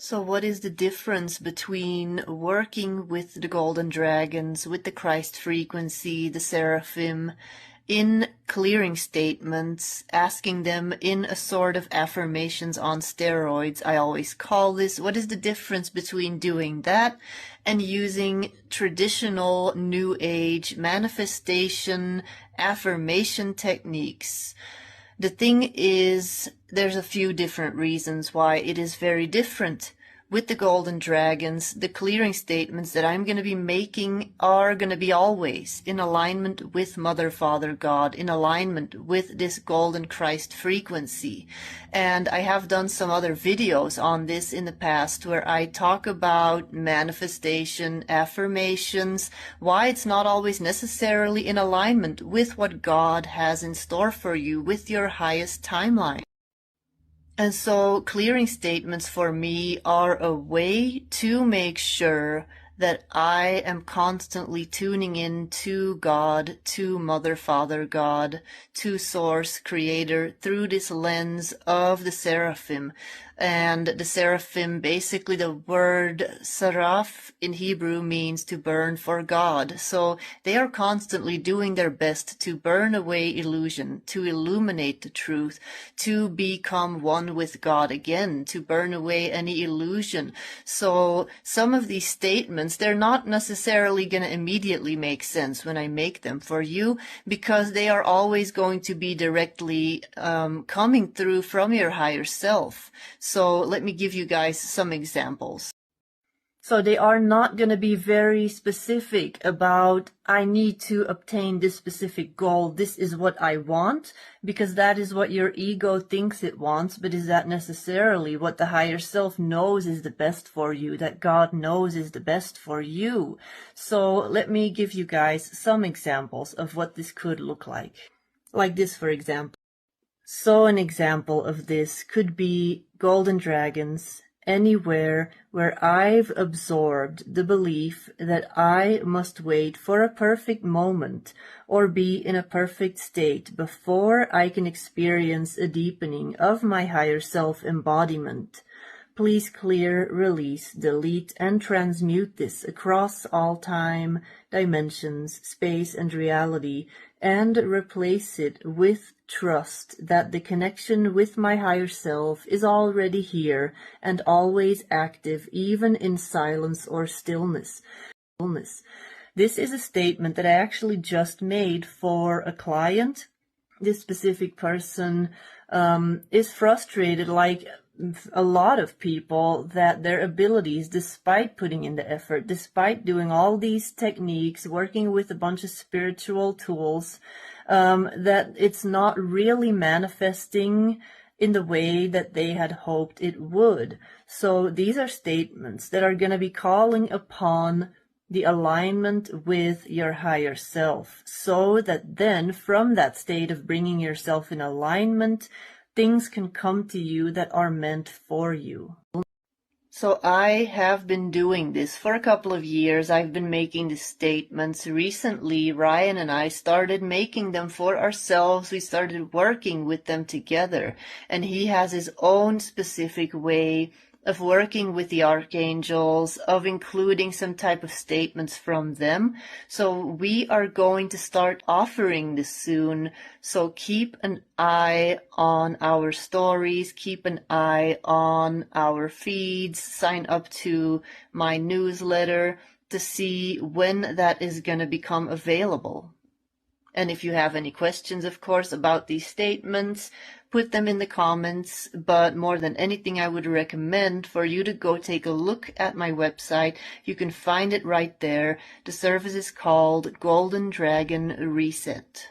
So what is the difference between working with the golden dragons, with the Christ frequency, the seraphim, in clearing statements, asking them in a sort of affirmations on steroids, I always call this? What is the difference between doing that and using traditional New Age manifestation affirmation techniques? The thing is, there's a few different reasons why it is very different. With the golden dragons, the clearing statements that I'm going to be making are going to be always in alignment with Mother, Father, God, in alignment with this golden Christ frequency. And I have done some other videos on this in the past where I talk about manifestation, affirmations, why it's not always necessarily in alignment with what God has in store for you, with your highest timeline. And so clearing statements for me are a way to make sure that I am constantly tuning in to God, to Mother, Father, God, to Source, Creator, through this lens of the seraphim. And the seraphim, basically the word saraf in Hebrew means to burn for God. So they are constantly doing their best to burn away illusion, to illuminate the truth, to become one with God again, to burn away any illusion. So some of these statements, they're not necessarily going to immediately make sense when I make them for you, because they are always going to be directly coming through from your higher self. So let me give you guys some examples. So they are not going to be very specific about, I need to obtain this specific goal, this is what I want, because that is what your ego thinks it wants, but is that necessarily what the higher self knows is the best for you, that God knows is the best for you? So let me give you guys some examples of what this could look like. Like this, for example. So an example of this could be golden dragons anywhere where I've absorbed the belief that I must wait for a perfect moment or be in a perfect state before I can experience a deepening of my higher self embodiment. Please clear, release, delete, and transmute this across all time, dimensions, space, and reality, and replace it with trust that the connection with my higher self is already here and always active, even in silence or stillness. This is a statement that I actually just made for a client. This specific person is frustrated, like a lot of people, that their abilities, despite putting in the effort, despite doing all these techniques, working with a bunch of spiritual tools, that it's not really manifesting in the way that they had hoped it would. So these are statements that are going to be calling upon the alignment with your higher self, so that then from that state of bringing yourself in alignment, things can come to you that are meant for you. So I have been doing this for a couple of years. I've been making these statements. Recently, Ryan and I started making them for ourselves. We started working with them together. And he has his own specific way of working with the archangels, of including some type of statements from them. So we are going to start offering this soon. So keep an eye on our stories, keep an eye on our feeds, sign up to my newsletter to see when that is going to become available. And if you have any questions, of course, about these statements, put them in the comments. But more than anything, I would recommend for you to go take a look at my website. You can find it right there. The service is called Golden Dragon Reset.